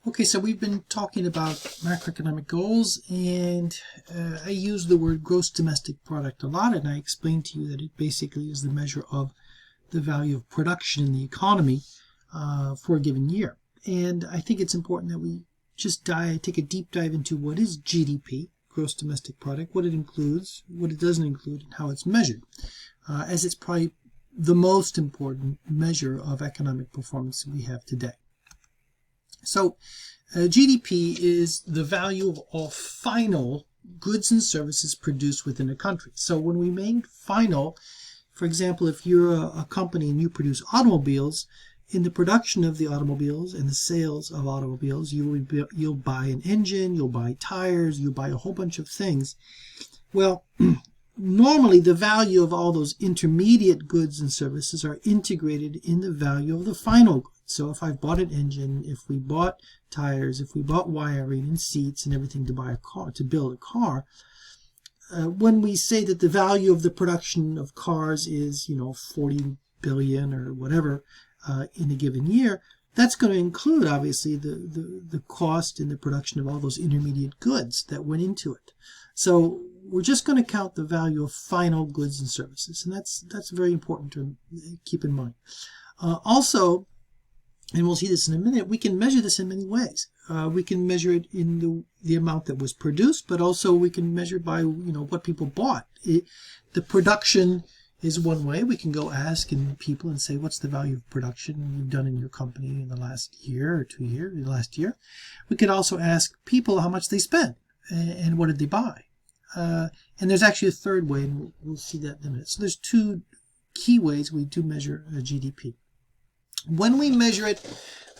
Okay, so we've been talking about macroeconomic goals, and I use the word gross domestic product a lot, and I explained to you that it basically is the measure of the value of production in the economy for a given year. And I think it's important that we just take a deep dive into what is GDP, gross domestic product, what it includes, what it doesn't include, and how it's measured, as it's probably the most important measure of economic performance we have today. So GDP is the value of all final goods and services produced within a country. So when we mean final, for example, if you're a company and you produce automobiles, in the production of the automobiles and the sales of automobiles, you'll buy an engine, you'll buy tires, you'll buy a whole bunch of things. Well, normally the value of all those intermediate goods and services are integrated in the value of the final goods. So if I've bought an engine, if we bought tires, if we bought wiring and seats and everything to buy a car, to build a car, when we say that the value of the production of cars is, 40 billion or whatever in a given year, that's going to include obviously the cost in the production of all those intermediate goods that went into it. So we're just going to count the value of final goods and services, and that's very important to keep in mind. Also, and we'll see this in a minute, we can measure this in many ways. We can measure it in the amount that was produced, but also we can measure by what people bought. The production is one way. We can go ask people and say, what's the value of production you've done in your company in the last year or 2 years, the last year. We could also ask people how much they spent and what did they buy. And there's actually a third way, and we'll see that in a minute. So there's two key ways we do measure GDP. When we measure it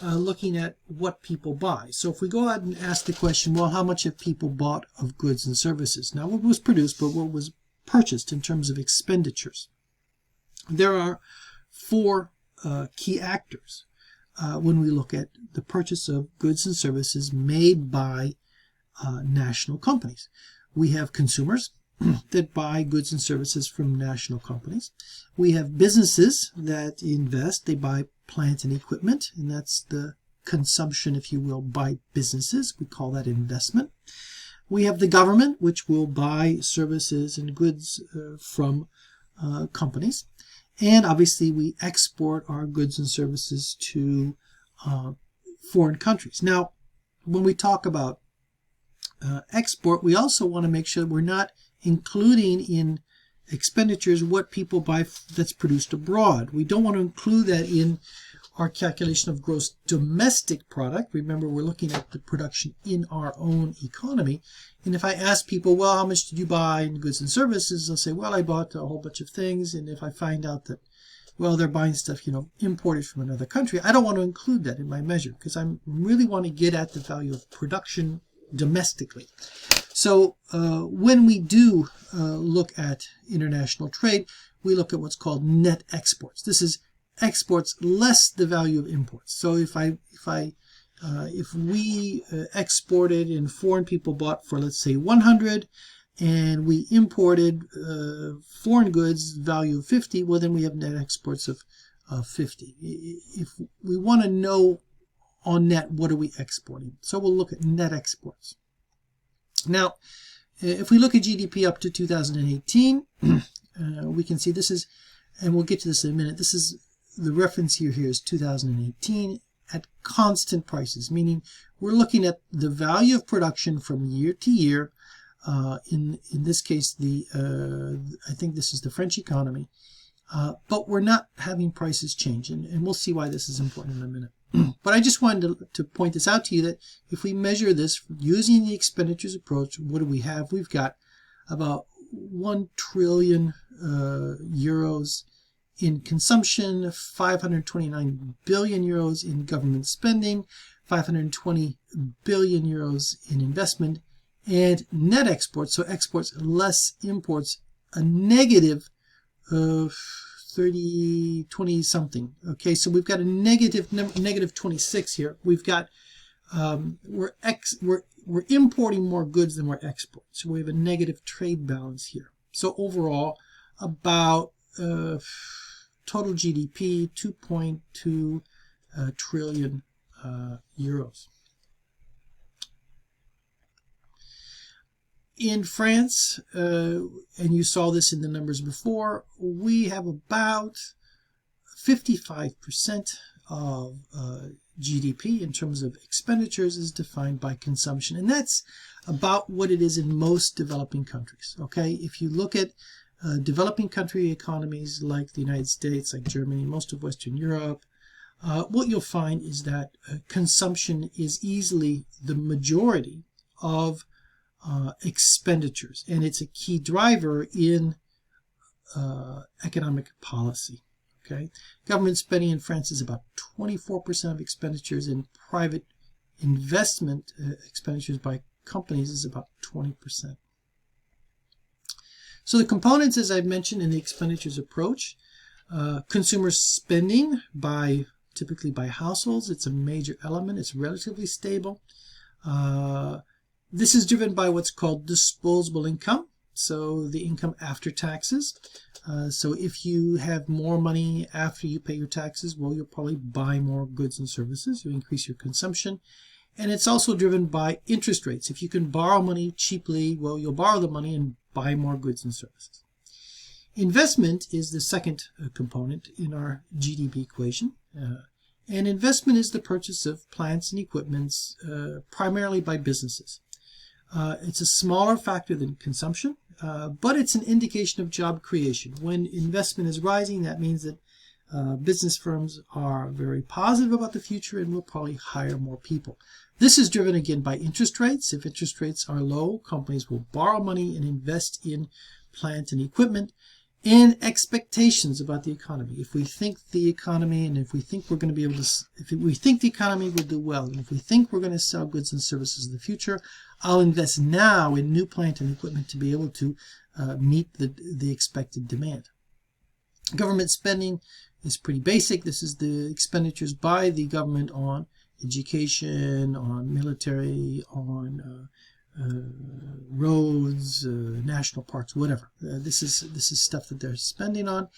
looking at what people buy. So if we go out and ask the question, well, how much have people bought of goods and services? Not what was produced, but what was purchased in terms of expenditures. There are four key actors when we look at the purchase of goods and services made by national companies. We have consumers that buy goods and services from national companies. We have businesses that invest. They buy plant and equipment, and that's the consumption, if you will, by businesses. We call that investment. We have the government, which will buy services and goods from companies. And obviously, we export our goods and services to foreign countries. Now, when we talk about export, we also want to make sure we're not including in expenditures what people buy that's produced abroad. We don't want to include that in our calculation of gross domestic product. Remember, we're looking at the production in our own economy. And if I ask people, well, how much did you buy in goods and services? They'll say, well, I bought a whole bunch of things. And if I find out that, well, they're buying stuff, imported from another country, I don't want to include that in my measure because I really want to get at the value of production domestically. So when we do look at international trade, we look at what's called net exports. This is exports less the value of imports. So if we exported and foreign people bought for, let's say, 100, and we imported foreign goods value of 50, well, then we have net exports of 50. If we want to know on net, what are we exporting? So we'll look at net exports. Now, if we look at GDP up to 2018, we can see this is, and we'll get to this in a minute, this is the reference here is 2018 at constant prices, meaning we're looking at the value of production from year to year. In this case, I think this is the French economy, but we're not having prices change, and we'll see why this is important in a minute. But I just wanted to point this out to you that if we measure this using the expenditures approach, what do we have? We've got about 1 trillion euros in consumption, 529 billion euros in government spending, 520 billion euros in investment, and net exports, so exports less imports, a negative 20 something. Okay, so we've got a negative 26 here. We've got we're importing more goods than we're exporting, so we have a negative trade balance here. So overall, about total GDP 2.2 trillion euros. In France, and you saw this in the numbers before, we have about 55% of GDP in terms of expenditures is defined by consumption. And that's about what it is in most developing countries. Okay, if you look at developing country economies like the United States, like Germany, most of Western Europe, what you'll find is that consumption is easily the majority of expenditures, and it's a key driver in economic policy. Okay, government spending in France is about 24% of expenditures, and private investment expenditures by companies is about 20%. So the components, as I've mentioned, in the expenditures approach, consumer spending typically by households, it's a major element. It's relatively stable. This is driven by what's called disposable income, so the income after taxes. So if you have more money after you pay your taxes, well, you'll probably buy more goods and services. You'll increase your consumption. And it's also driven by interest rates. If you can borrow money cheaply, well, you'll borrow the money and buy more goods and services. Investment is the second component in our GDP equation. And investment is the purchase of plants and equipments, primarily by businesses. It's a smaller factor than consumption, but it's an indication of job creation. When investment is rising, that means that business firms are very positive about the future and will probably hire more people. This is driven again by interest rates. If interest rates are low, companies will borrow money and invest in plant and equipment, and expectations about the economy. If we think the economy, and if we think we're going to be able to, if we think the economy will do well, and if we think we're going to sell goods and services in the future, I'll invest now in new plant and equipment to be able to meet the expected demand. Government spending is pretty basic. This is the expenditures by the government on education, on military, on roads, national parks, whatever. This is stuff that they're spending on.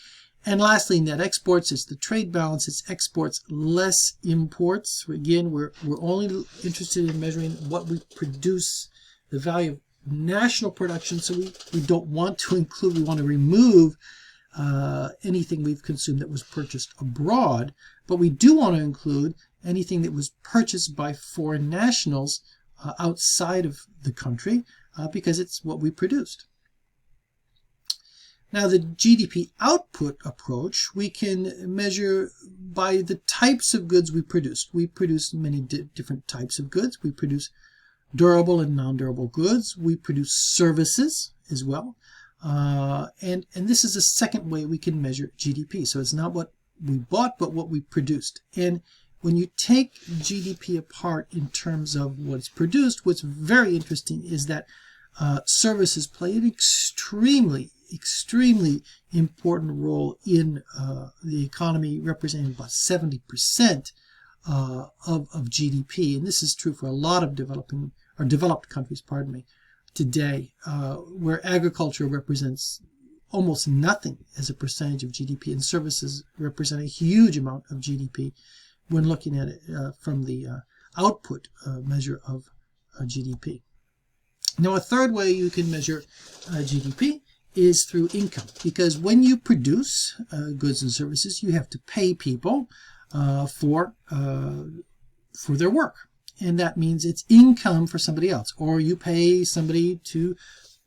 And lastly, net exports is the trade balance. It's exports less imports. Again, we're only interested in measuring what we produce, the value of national production. So we don't want to include, we want to remove anything we've consumed that was purchased abroad, but we do want to include anything that was purchased by foreign nationals outside of the country, because it's what we produced. Now, the GDP output approach, we can measure by the types of goods we produce. We produce many different types of goods. We produce durable and non-durable goods. We produce services as well. And this is a second way we can measure GDP. So it's not what we bought, but what we produced. And when you take GDP apart in terms of what's produced, what's very interesting is that services play an extremely important role in the economy, representing about 70% of GDP. And this is true for a lot of developed countries, today, where agriculture represents almost nothing as a percentage of GDP, and services represent a huge amount of GDP when looking at it from the output measure of GDP. Now, a third way you can measure GDP is through income, because when you produce goods and services, you have to pay people for their work, and that means it's income for somebody else, or you pay somebody to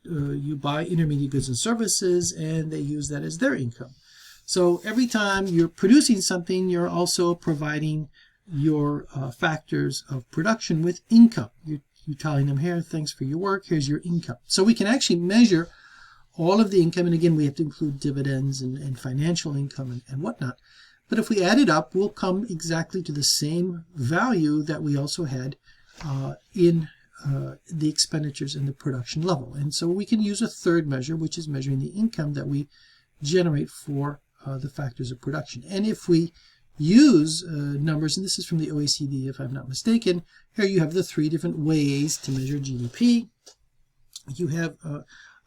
you buy intermediate goods and services, and they use that as their income. So every time you're producing something, you're also providing your factors of production with income. You're telling them, here, thanks for your work, here's your income. So we can actually measure all of the income, and again, we have to include dividends and financial income and whatnot. But if we add it up, we'll come exactly to the same value that we also had in the expenditures and the production level. And so we can use a third measure, which is measuring the income that we generate for the factors of production. And if we use numbers, and this is from the OECD if I'm not mistaken, here you have the three different ways to measure GDP. You have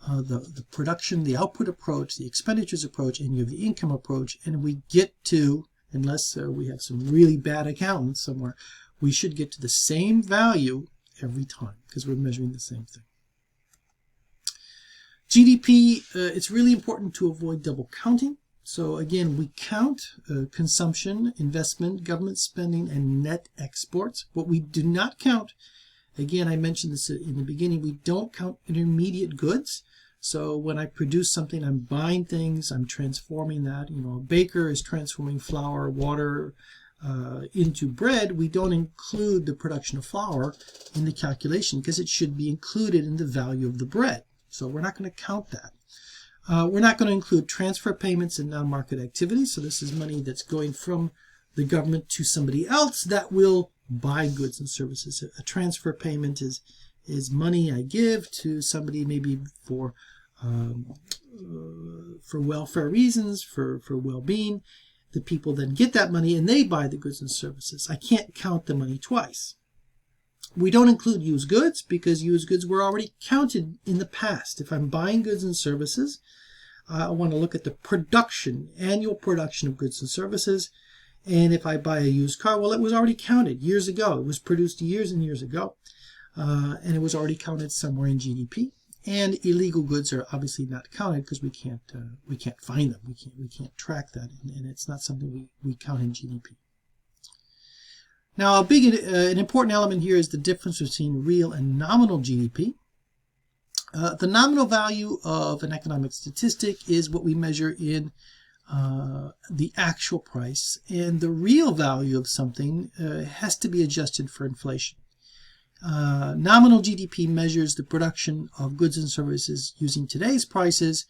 the production, the output approach, the expenditures approach, and you have the income approach. And we get to, unless we have some really bad accountants somewhere, we should get to the same value every time because we're measuring the same thing. GDP, it's really important to avoid double counting. So again, we count consumption, investment, government spending, and net exports. What we do not count, again, I mentioned this in the beginning, we don't count intermediate goods. So when I produce something, I'm buying things, I'm transforming that. You know, a baker is transforming flour, water into bread. We don't include the production of flour in the calculation because it should be included in the value of the bread. So we're not going to count that. We're not going to include transfer payments and non-market activities. So this is money that's going from the government to somebody else that will buy goods and services. A transfer payment is money I give to somebody, maybe for welfare reasons, for well-being. The people then get that money and they buy the goods and services. I can't count the money twice. We don't include used goods because used goods were already counted in the past. If I'm buying goods and services, I want to look at the production, annual production of goods and services. And if I buy a used car, well, it was already counted years ago. It was produced years and years ago. And it was already counted somewhere in GDP. And illegal goods are obviously not counted because we can't find them. We can't track that, and it's not something we count in GDP. Now, an important element here is the difference between real and nominal GDP. The nominal value of an economic statistic is what we measure in the actual price, and the real value of something has to be adjusted for inflation. Nominal GDP measures the production of goods and services using today's prices.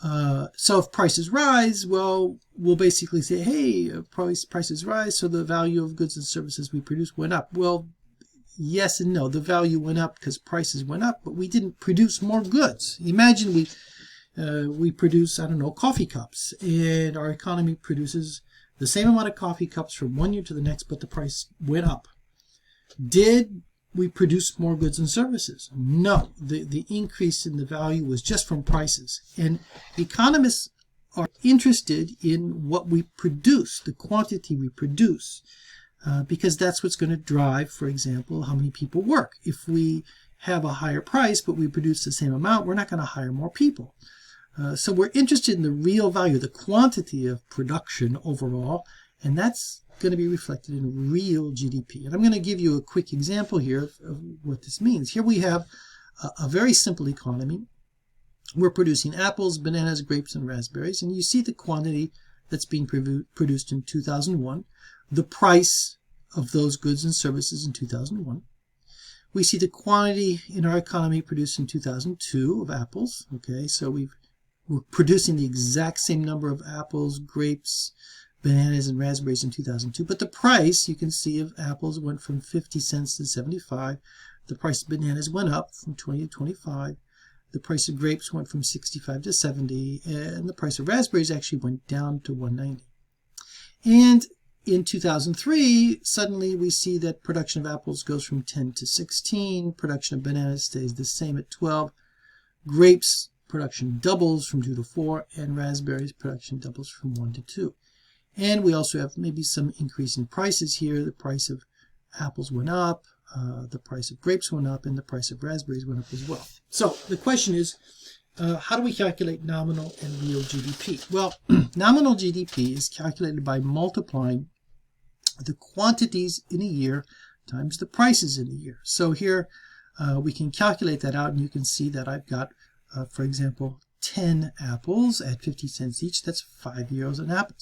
So if prices rise, well, we'll basically say, hey, prices rise, so the value of goods and services we produce went up. Well, yes and no. The value went up because prices went up, but we didn't produce more goods. Imagine we produce, I don't know, coffee cups, and our economy produces the same amount of coffee cups from one year to the next, but the price went up. Did we produce more goods and services? No, the increase in the value was just from prices. And economists are interested in what we produce, the quantity we produce, because that's what's going to drive, for example, how many people work. If we have a higher price but we produce the same amount, we're not going to hire more people. So we're interested in the real value, the quantity of production overall, and that's going to be reflected in real GDP. And I'm going to give you a quick example here of what this means. Here we have a very simple economy. We're producing apples, bananas, grapes, and raspberries, and you see the quantity that's being produced in 2001, the price of those goods and services in 2001. We see the quantity in our economy produced in 2002 of apples. Okay, so we're producing the exact same number of apples, grapes, bananas, and raspberries in 2002, but the price, you can see, of apples went from 50 cents to 75. The price of bananas went up from 20 to 25. The price of grapes went from 65 to 70, and the price of raspberries actually went down to 190. And in 2003, suddenly we see that production of apples goes from 10 to 16. Production of bananas stays the same at 12. Grapes production doubles from 2 to 4, and raspberries production doubles from 1 to 2. And we also have maybe some increase in prices here. The price of apples went up, the price of grapes went up, and the price of raspberries went up as well. So the question is, how do we calculate nominal and real GDP? Well, nominal GDP is calculated by multiplying the quantities in a year times the prices in a year. So here we can calculate that out, and you can see that I've got, for example, 10 apples at 50 cents each. That's €5 an apple.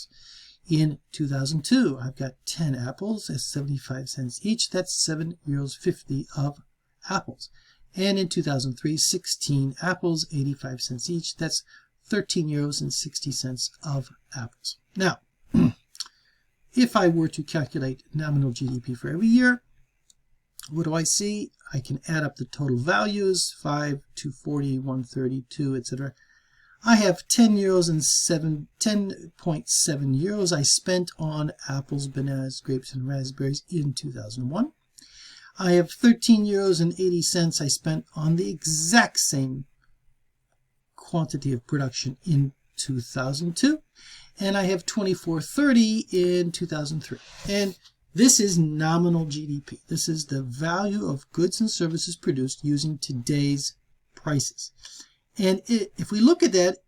In 2002, I've got 10 apples at 75 cents each. That's €7.50 of apples. And in 2003, 16 apples, 85 cents each. That's €13.60 of apples. Now, if I were to calculate nominal GDP for every year, what do I see? I can add up the total values, 5, 240, 132, etc. I have €10.07 I spent on apples, bananas, grapes, and raspberries in 2001. I have €13.80 I spent on the exact same quantity of production in 2002. And I have $24.30 in 2003. And this is nominal GDP. This is the value of goods and services produced using today's prices. And if we look at that,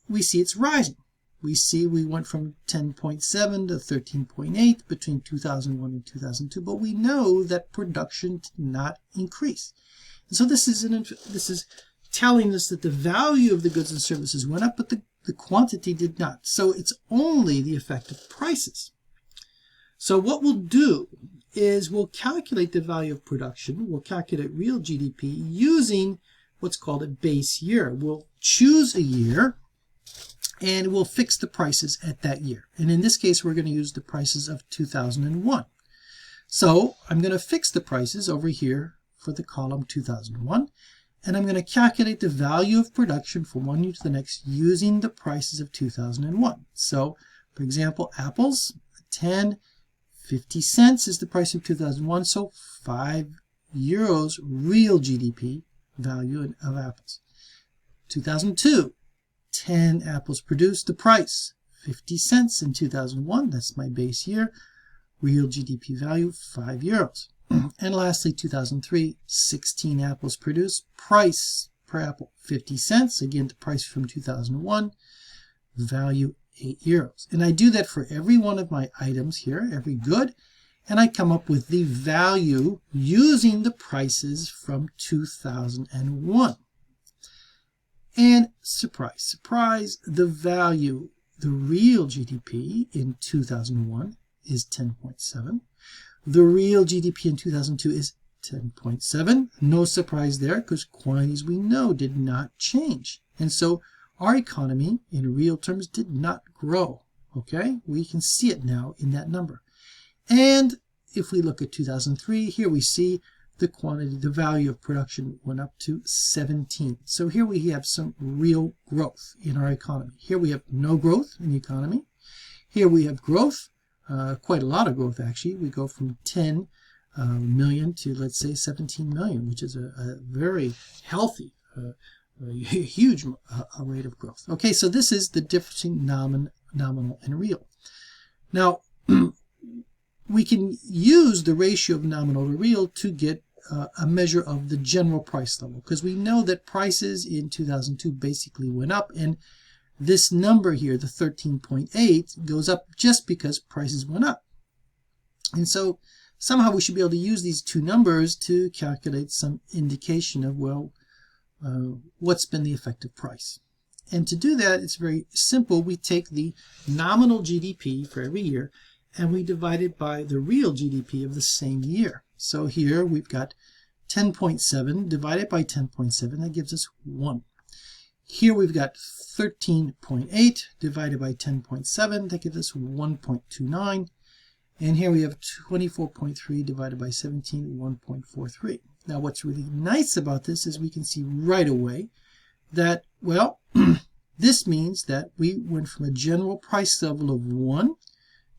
we see it's rising. We see we went from 10.7 to 13.8 between 2001 and 2002, but we know that production did not increase. And so this is telling us that the value of the goods and services went up, but the quantity did not. So it's only the effect of prices. So what we'll do is we'll calculate the value of production. We'll calculate real GDP using what's called a base year. We'll choose a year and we'll fix the prices at that year. And in this case, we're going to use the prices of 2001. So I'm going to fix the prices over here for the column 2001. And I'm going to calculate the value of production from one year to the next using the prices of 2001. So, for example, apples, 10, 50 cents is the price of 2001. So 5 euros real GDP value of apples. 2002. 10 apples produced, the price 50 cents in 2001, that's my base year, real GDP value 5 euros. And lastly, 2003, 16 apples produced, price per apple 50 cents, again the price from 2001, value 8 euros. And I do that for every one of my items here, every good, and I come up with the value using the prices from 2001. And surprise, surprise, the value, the real GDP in 2001 is 10.7. The real GDP in 2002 is 10.7. No surprise there because quantities we know did not change. And so our economy in real terms did not grow. Okay, we can see it now in that number. And if we look at 2003, here we see the quantity, the value of production went up to 17. So here we have some real growth in our economy. Here we have no growth in the economy. Here we have growth, quite a lot of growth actually. We go from 10 million to, let's say, 17 million, which is a very healthy, a huge rate of growth. Okay, so this is the difference between nominal and real. Now, we can use the ratio of nominal to real to get a measure of the general price level, because we know that prices in 2002 basically went up, and this number here, the 13.8, goes up just because prices went up. And so somehow we should be able to use these two numbers to calculate some indication of, well, what's been the effective price. And to do that, it's very simple. We take the nominal GDP for every year and we divide it by the real GDP of the same year. So here we've got 10.7 divided by 10.7, that gives us 1. Here we've got 13.8 divided by 10.7, that gives us 1.29. And here we have 24.3 divided by 17, 1.43. Now what's really nice about this is we can see right away that, well, this means that we went from a general price level of 1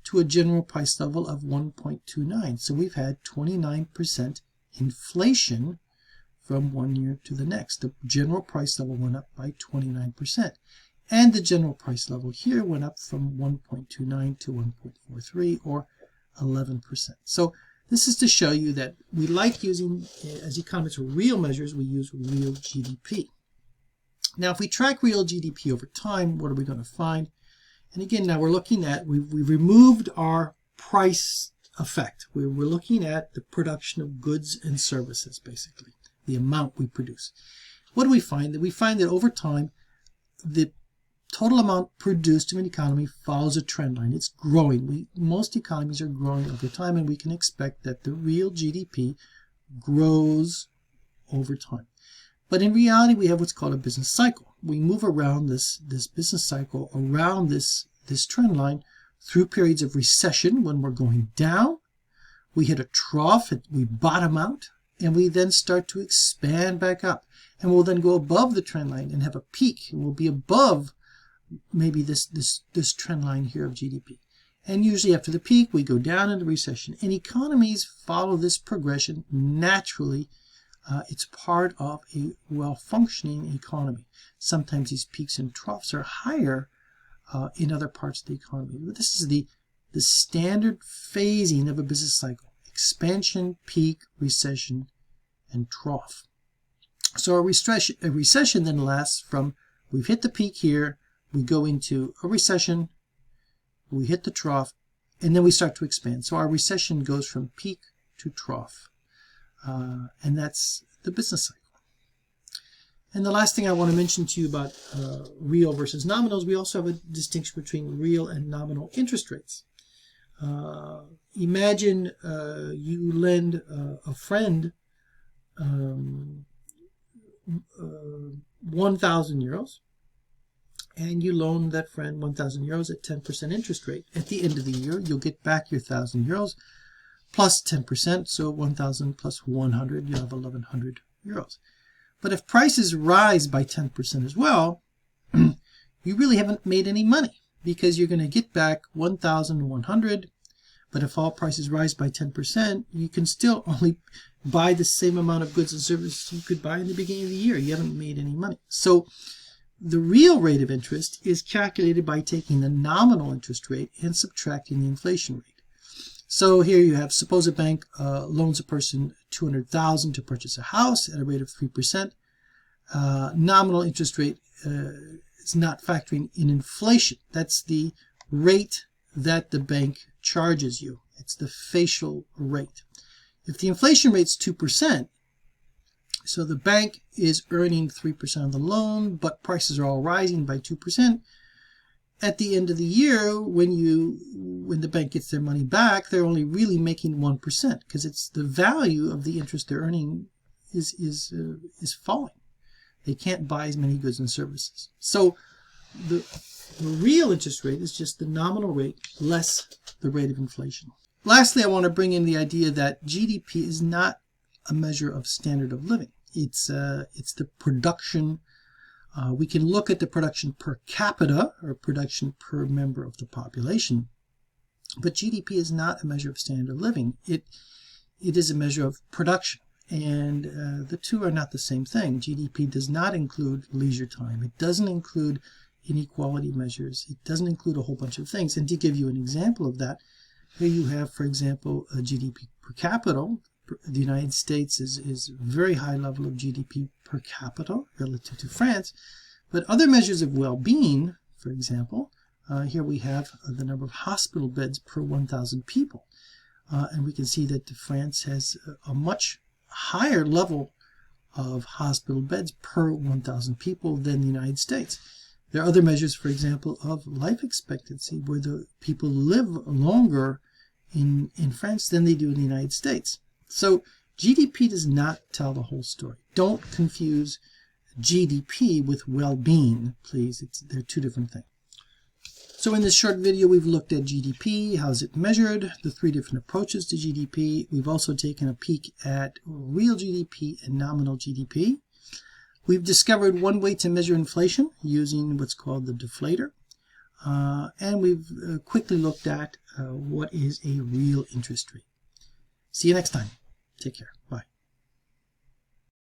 to a general price level of 1.29. So we've had 29% inflation from one year to the next. The general price level went up by 29%. And the general price level here went up from 1.29 to 1.43, or 11%. So this is to show you that we like using, as economists, real measures. We use real GDP. Now, if we track real GDP over time, what are we going to find? And again, now we're looking at, we've removed our price effect. We're looking at the production of goods and services, basically, the amount we produce. What do we find? That we find that over time, the total amount produced in an economy follows a trend line. It's growing. Most economies are growing over time, and we can expect that the real GDP grows over time. But in reality, we have what's called a business cycle. We move around this business cycle, around this trend line, through periods of recession when we're going down. We hit a trough, we bottom out, and we then start to expand back up. And we'll then go above the trend line and have a peak. And we'll be above maybe this trend line here of GDP. And usually after the peak, we go down into recession. And economies follow this progression naturally. It's part of a well-functioning economy. Sometimes these peaks and troughs are higher in other parts of the economy. But this is the standard phasing of a business cycle. Expansion, peak, recession, and trough. So a recession then lasts from, we've hit the peak here, we go into a recession, we hit the trough, and then we start to expand. So our recession goes from peak to trough. And that's the business cycle. And the last thing I want to mention to you about real versus nominal is we also have a distinction between real and nominal interest rates. Imagine you lend a friend 1,000 euros, and you loan that friend 1,000 euros at 10% interest rate. At the end of the year, you'll get back your 1,000 euros plus 10%, so 1,000 plus 100, you'll have 1,100 euros. But if prices rise by 10% as well, you really haven't made any money because you're going to get back 1,100. But if all prices rise by 10%, you can still only buy the same amount of goods and services you could buy in the beginning of the year. You haven't made any money. So the real rate of interest is calculated by taking the nominal interest rate and subtracting the inflation rate. So here you have, suppose a bank loans a person 200,000 to purchase a house at a rate of 3%. Nominal interest rate is not factoring in inflation. That's the rate that the bank charges you. It's the facial rate. If the inflation rate's 2%, so the bank is earning 3% of the loan, but prices are all rising by 2%. At the end of the year, when the bank gets their money back, they're only really making 1% because it's the value of the interest they're earning is falling. They can't buy as many goods and services. So the real interest rate is just the nominal rate less the rate of inflation. Lastly, I want to bring in the idea that GDP is not a measure of standard of living. It's the production. We can look at the production per capita or production per member of the population, but GDP is not a measure of standard of living. It is a measure of production, and the two are not the same thing. GDP does not include leisure time. It doesn't include inequality measures. It doesn't include a whole bunch of things. And to give you an example of that, here you have, for example, a GDP per capita. The United States is a very high level of GDP per capita relative to France. But other measures of well-being, for example, here we have the number of hospital beds per 1,000 people. And we can see that France has a much higher level of hospital beds per 1,000 people than the United States. There are other measures, for example, of life expectancy, where the people live longer in France than they do in the United States. So GDP does not tell the whole story. Don't confuse GDP with well-being, please. They're two different things. So in this short video, we've looked at GDP, how is it measured, the three different approaches to GDP. We've also taken a peek at real GDP and nominal GDP. We've discovered one way to measure inflation using what's called the deflator. And we've quickly looked at what is a real interest rate. See you next time. Take care. Bye.